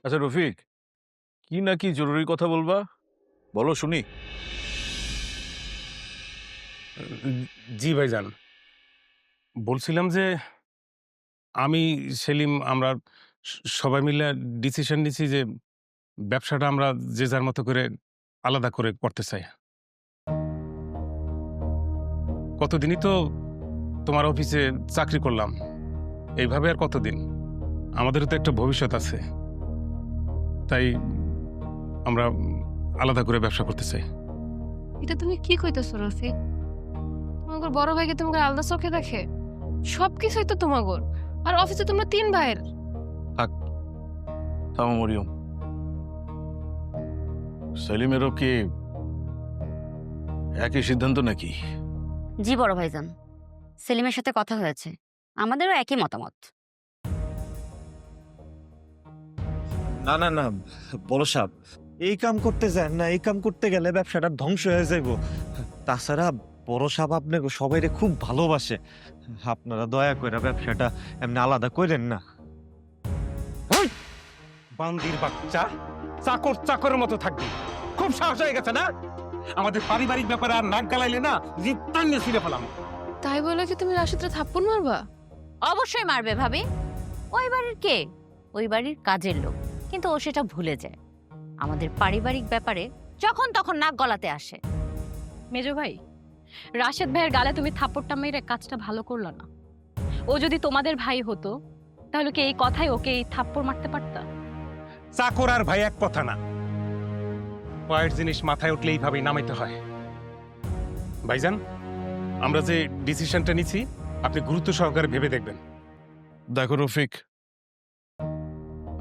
আচ্ছা রফিক, কি না কি জরুরি কথা বলবা, বলো শুনি। জি ভাইজান, বলছিলাম যে আমি সেলিম আমরা সবাই মিলে ডিসিশন নিছি যে ব্যবসাটা আমরা যে যার মতো করে আলাদা করে করতে চাই। কতদিনই তো তোমার অফিসে চাকরি করলাম, এইভাবে আর কতদিন? আমাদেরও তো একটা ভবিষ্যৎ আছে, তাই আমরা আলাদা করে ব্যবসা করতে চাই। এটা তুমি কি কইতেছো রফিক? তোমার বড় ভাইকে তোমাকে আলাদা চোখে দেখে? সবকিছুই তো তোমাগর, আর অফিসে তোমরা তিন ভাইয়ের। থাক, থামো মরিয়ম। সেলিমেরও কি একই সিদ্ধান্ত নাকি? জি বড় ভাইজান, সেলিমের সাথে কথা হয়েছে, আমাদেরও একই মতামত। না না না, বড় সাহেব, এই কাম করতে যান না। এই কাম করতে গেলে ব্যবসাটা ধ্বংস হয়ে যাইব। তাছাড়া বড় সাহেব আপনাকে সবাইরে খুব ভালোবাসে। আপনারা দয়া করে ব্যবসাটা এমনি আলাদা করেন না। বান্দির বাচ্চা, চাকর চাকরের মতো থাকবি। খুব সাহস হয়ে গেছে না? আমাদের পারিবারিক ব্যাপারে আর নাক গালাইলে না জিভ টানিয়ে ছিঁড়ে ফেলাম। তাই বলে কি তুমি রাশিদরে থাপ্পড় মারবা? অবশ্যই মারবে ভাবি। ওই বাড়ির কে? ওই বাড়ির কাজের লোক, কিন্তু ও সেটা ভুলে যায়। আমাদের পারিবারিক ব্যাপারে যখন তখন নাক গলাতে আসে। মেজো ভাই, রাশেদ ভাইয়ের গালে তুমি থাপ্পড়টা মেরে কাজটা ভালো করলো না। ও যদি তোমাদের ভাই হতো তাহলে কি এই কথাই ওকে এই থাপ্পড় মারতে পারতা? চাকর আর ভাই এক কথা না। পায়ের জিনিস মাথায় উঠলে এইভাবেই নামাইতে হয়। ভাইজান, আমরা যে ডিসিশনটা নিছি আপনি গুরুত্ব সহকারে ভেবে দেখবেন। দেখো রফিক,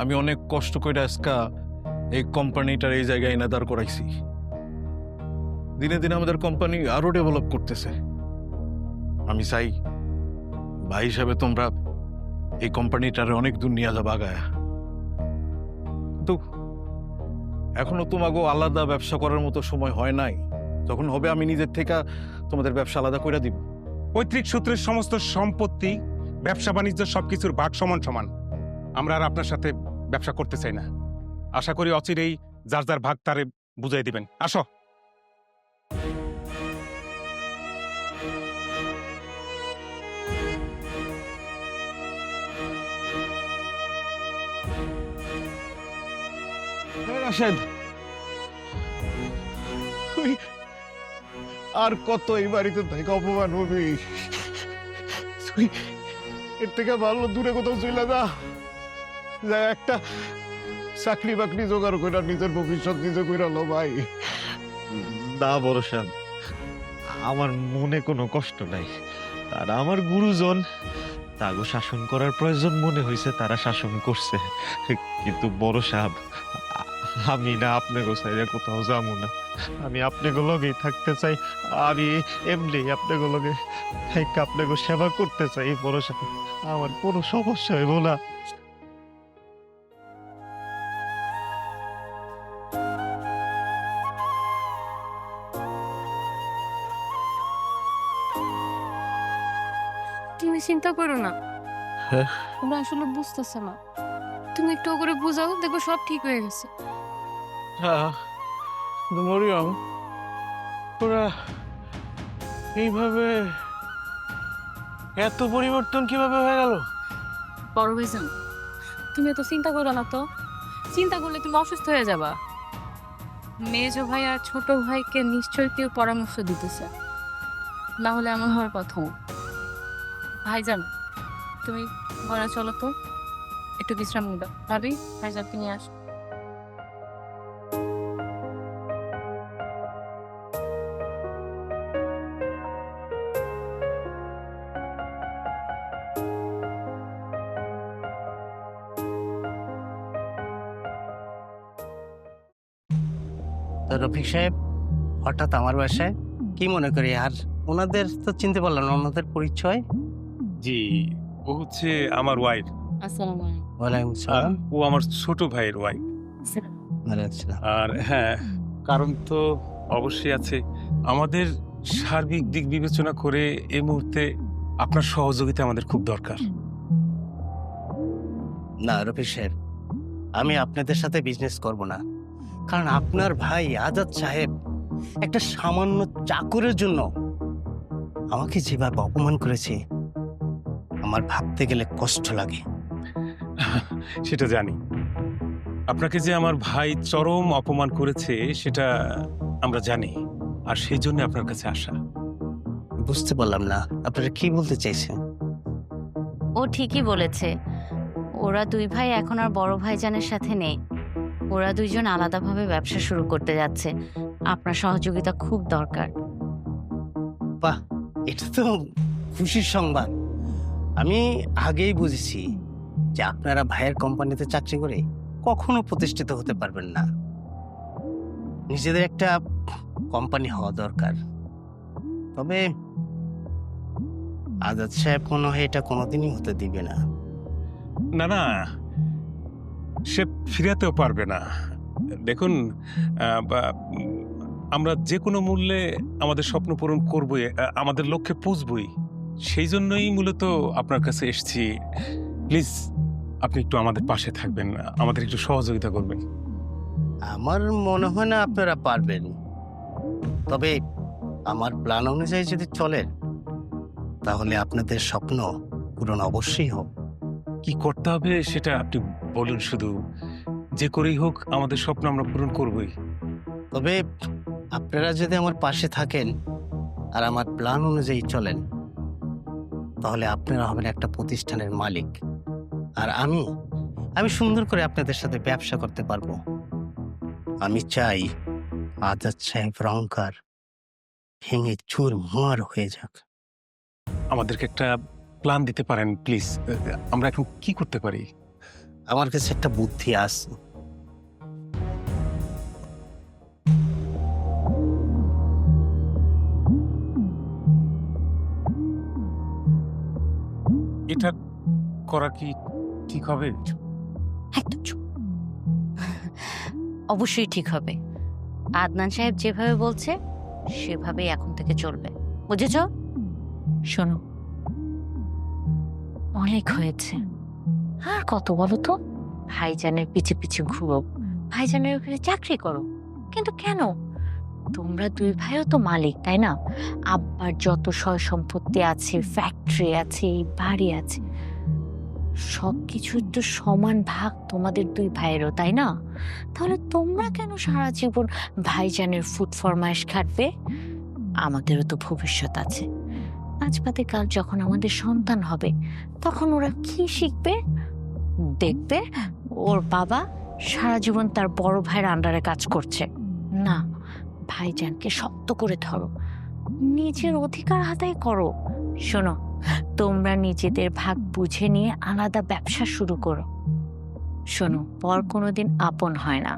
আমি অনেক কষ্ট করে আজকা এই কোম্পানিটার এই জায়গায় এনে দাঁড় করাইছি। দিনে দিনে আমাদের কোম্পানি আরো ডেভেলপ করতেছে। আমি চাই ভাই হিসাবে তোমরা এই কোম্পানিটারে অনেক দূর নিয়ে যাবা আগায়া। কিন্তু এখনো তোমাকে আলাদা ব্যবসা করার মতো সময় হয় নাই। যখন হবে আমি নিজের থেকে তোমাদের ব্যবসা আলাদা করে দিব। পৈতৃক সূত্রের সমস্ত সম্পত্তি, ব্যবসা বাণিজ্য সবকিছুর ভাগ সমান সমান। আমরা আর আপনার সাথে ব্যবসা করতে চাই না। আশা করি অচিরেই যার যার ভাগ তারে বুঝাই দিবেন। আসো। রাশেদ, তুই আর কত এই বাড়িতে থেকে অপমান হবি? তুই এর থেকে ভালো দূরে কোথাও চলে যা। যা একটা চাকরি বাকরি জোগাড় করে নিজের ভবিষ্যৎ নিজে করে লো ভাই। না বড় সাহেব, আমার মনে কোনো কষ্ট নাই। তারা আমার গুরুজন, তাগো শাসন করার প্রয়োজন মনে হয়েছে, তারা শাসন করছে। কিন্তু বড় সাহেব, আমি না আপনাকে চাইলে কোথাও যাবো না। আমি আপনাকে লগেই থাকতে চাই। আমি এমনি আপনাকে লগে আপনাকে সেবা করতে চাই বড় সাহেব। আমার কোনো সমস্যা হইব না। তুমি চিন্তা করো না, হ্যাঁ? তোমরা আসলে বুঝতেছ না। তুমি একটু করে বুঝাও, দেখো সব ঠিক হয়ে গেছে। মরিয়ম, ওরা এইভাবে এত পরিবর্তন কিভাবে হয়ে গেল? বড় ভাইজান, তুমি এত চিন্তা করো না তো। চিন্তা করলে তুমি অসুস্থ হয়ে যাবা। মেজো ভাই আর ছোট ভাইকে নিশ্চয়ই কেউ পরামর্শ দিতেছে, না হলে এমন হওয়ার কথা না। ভাইজান, তুমি ঘরে চলো তো, একটু বিশ্রাম নিবা। ভাবি, ভাইজানকে নিয়ে আস। তো রফিক সাহেব, হঠাৎ আমার বাসায় কি মনে করি? আর ওনাদের তো চিনতে পারলাম না, ওনাদের পরিচয়? জি, ও হচ্ছে আমার ওয়াইফ। আসসালামু আলাইকুম। ওয়ালাইকুম আর সালাম। ও আমার ছোট ভাইয়ের ওয়াইফ। ওয়ালাইকুম সালাম। আর হ্যাঁ, কারণ তো অবশ্যই আছে। আমাদের সার্বিক দিক বিবেচনা করে এই মুহূর্তে আপনার সহযোগিতা আমাদের খুব দরকার। না রফিক সাহেব, আমি আপনাদের সাথে বিজনেস করব না, কারণ আপনার ভাই আজাদ সাহেব একটা সামান্য চাকরের জন্য আমাকে যেভাবে অপমান করেছে, আমার ভাবতে গেলে কষ্ট লাগে। সেটা জানি। আপনাকে যে আমার ভাই চরম অপমান করেছে সেটা আমরা জানি, আর সেই জন্য আপনার কাছে আসা। বুঝতে পারলাম না আপনারা কি বলতে চাইছেন। ও ঠিকই বলেছে, ওরা দুই ভাই এখন আর বড় ভাইজানের সাথে নেই। ওরা দুইজন আলাদাভাবে ব্যবসা শুরু করতে যাচ্ছে। আপনার সহযোগিতা খুব দরকার। বাহ, এটা তো খুশির সংবাদ। আমি আগেই বুঝেছি যে আপনারা ভাইয়ের কোম্পানিতে চাকরি করে কখনো প্রতিষ্ঠিত হতে পারবেন না। নিজেদের একটা কোম্পানি হওয়া দরকার। তবে আজাদ সাহেব মনে হয় এটা কোনোদিনই হতে দিবে না। না না, সে ফিরাতেও পারবে না। দেখুন, আমরা যে কোনো মূল্যে আমাদের স্বপ্ন পূরণ করবই, আমাদের লক্ষ্যে পৌঁছবই। সেই জন্যই মূলত আপনার কাছে এসেছি। প্লিজ আপনি একটু আমাদের পাশে থাকবেন, আমাদের একটু সহযোগিতা করবেন। আমার মনে হয় না আপনারা পারবেন। তবে আমার প্ল্যান অনুযায়ী যদি চলেন, তাহলে আপনাদের স্বপ্ন পূরণ অবশ্যই হোক। কি করতে হবে সেটা আপনি বলুন শুধু। যে করেই হোক আমাদের স্বপ্ন আমরা পূরণ করবই। তবে আপনারা যদি আমার পাশে থাকেন আর আমার প্ল্যান অনুযায়ী চলেন, তাহলে আপনারা হবেন একটা প্রতিষ্ঠানের মালিক, আর আমি সুন্দর করে আপনাদের সাথে ব্যবসা করতে পারবো। আমি চাই আজাদ সাহেব অহংকার ভেঙে চুরমার হয়ে যাক। আমাদেরকে একটা প্ল্যান দিতে পারেন প্লিজ? আমরা এখন কি করতে পারি? আমার কাছে একটা বুদ্ধি আছে। এটা করা কি ঠিক হবে? একদম চুপ। অবশ্যই ঠিক হবে। আদনান সাহেব যেভাবে বলছে সেভাবেই এখন থেকে চলবে, বুঝেছ? শোনো, অনেক হয়েছে। আর কত বলো তো? ভাইজানের পিছে পিছে ঘুরো, ভাইজানের ওখানে চাকরি করো, কিন্তু কেন? তোমরা দুই ভাইও তো মালিক, তাই না? আব্বার যত সয় সম্পত্তি আছে, ফ্যাক্টরি আছে, বাড়ি আছে, সবকিছুর তো সমান ভাগ তোমাদের দুই ভাইয়েরও, তাই না? তাহলে তোমরা কেন সারা জীবন ভাইজানের ফুড ফরমাইশ খাটবে? আমাদেরও তো ভবিষ্যৎ আছে। আজ বাদে কাল যখন আমাদের সন্তান হবে, তখন ওরা কি শিখবে? দেখবে ওর বাবা সারা জীবন তার বড় ভাইয়ের আন্ডারে কাজ করছে। না, ভাইজানকে শক্ত করে ধরো, নিজের অধিকার আদায় করো। শোনো, তোমরা নিজেদের ভাগ বুঝে নিয়ে আলাদা ব্যবসা শুরু করো। শোনো, পর কোনোদিন আপন হয় না।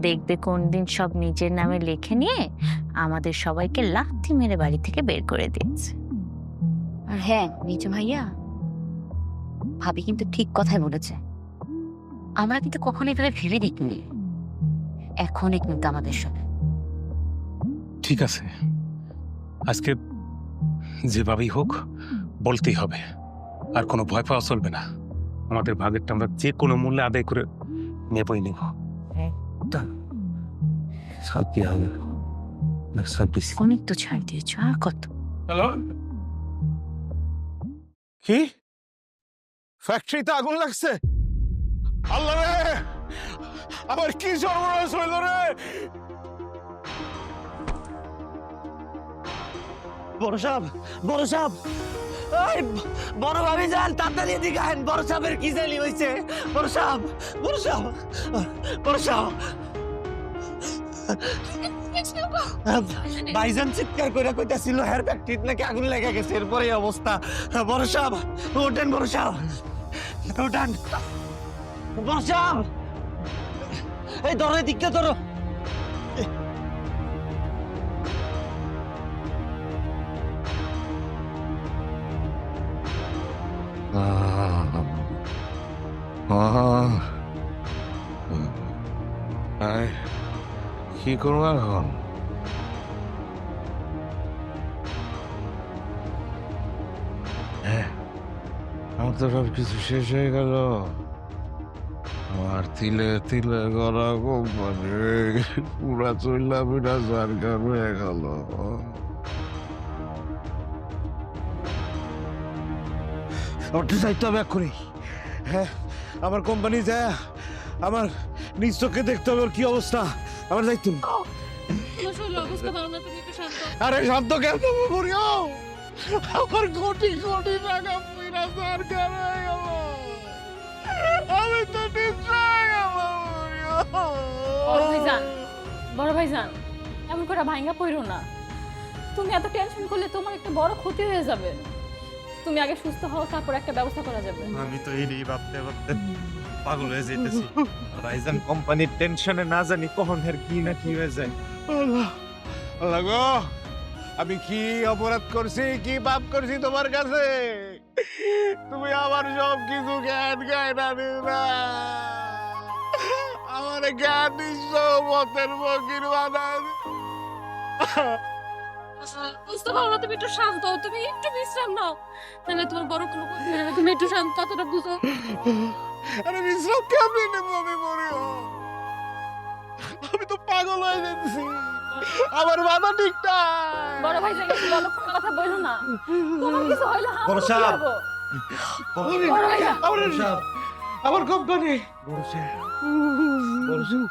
দেখবে কোনদিন সব নিজের নামে লিখে নিয়ে আমাদের সবাইকে লাথি মেরে বাড়ি থেকে বের করে দিয়েছে। আর হ্যাঁ নিচু ভাইয়া, ভাবি কিন্তু ঠিক কথাই বলেছে। আমরা কিন্তু কখনোই এভাবে ভেবে দেখিনি। এখনই কিন্তু আমাদের সাথে। ঠিক আছে, আজকে যেভাবেই হোক বলতেই হবে। আর কোনো ভয় পাওয়া চলবে না। আমাদের ভাগেরটা আমরা যে কোনো মূল্যে আদায় করে নেবই নেব। অনেক তো ছাড় দিয়েছ, আর কত? হ্যালো, কি ফ্যাক্টরিতে আগুন লাগছে? আল্লাহ রে, আমার কি সর্বনাশ হইল রে! বড় সাহেব, বড় সাহেব, এই বড় ভাবি যান, তাড়াতাড়ি এদিকে আইন। বড় সাহেবের কি জানি হয়েছে? বড় সাহেব, বড় সাহেব, বড় সাহেব। ভাইজান চিৎকার করে কইতাছিল হেয়ার ফ্যাক্টরিতে নাকি আগুন লেগে গেছে, এরপরে এই অবস্থা। বড় সাহেব ওঠেন, বড় সাহেব ওঠেন, বড় সাহেব। এই ধরো, দিকটা ধরো। কি করবো এখন? আমার তো সব কিছু শেষ হয়ে গেল। আমার তিলে তিলে করা কোম্পানি পুরা চইলা বিনা সরকার হয়ে গেল। আমার তো যাইতে হবে এক্ষুনি। হ্যাঁ, আমার কোম্পানি যায় আমার নিজ চোখে দেখতে হবে ওর কি অবস্থা। আমার যাইতে হবে। তোমার শরীরের অবস্থা ভালো না, তুমি একটু শান্ত হও। আরে শান্ত কেন করিও? আমার কোটি কোটি টাকা পুরা সরকার হয়ে গেল। আমি তো নিশ্চয় বড় ভাইজান, বড় ভাইজান, এমন করে ভাঙ্গা পড়ো না। তুমি এত টেনশন করলে তোমার একটা বড় ক্ষতি হয়ে যাবে। তুমি আগে সুস্থ হও, তারপর একটা ব্যবস্থা করা যাবে। আমি তো এই ভাবতে ভাবতে পাগল হয়ে যেতেছি। ভাইজান কোম্পানির টেনশনে না জানি কখন এর কি না কি হয়ে যায়। আল্লাহ আল্লাহ গো, আমি কি অপরাধ করছি, কি পাপ করছি তোমার কাছে? তুমি আমার সব কিছু জ্ঞান গায়না দিলা, আমার জ্ঞান দিচ্ছ মতের ফকির বানায়। বুঝতে পারো না, তুমি একটু শান্ত হও, তুমি একটু বিশ্রাম নাও, তাহলে তোমার বড় কোনো ক্ষতি হবে না। তুমি একটু শান্ত, কথাটা বুঝো। আরে বিশ্রাম কেমনি নেবো আমি মরিও? আমি তো পাগল হয়ে যাচ্ছি, আমার মাথা ঠিক নাই। বড় ভাইজান একটু বলো, কোনো কথা বলো না। তোমার কিছু হইলে বড় সাহেব। বড় ভাইজান, আমার কোম্পানি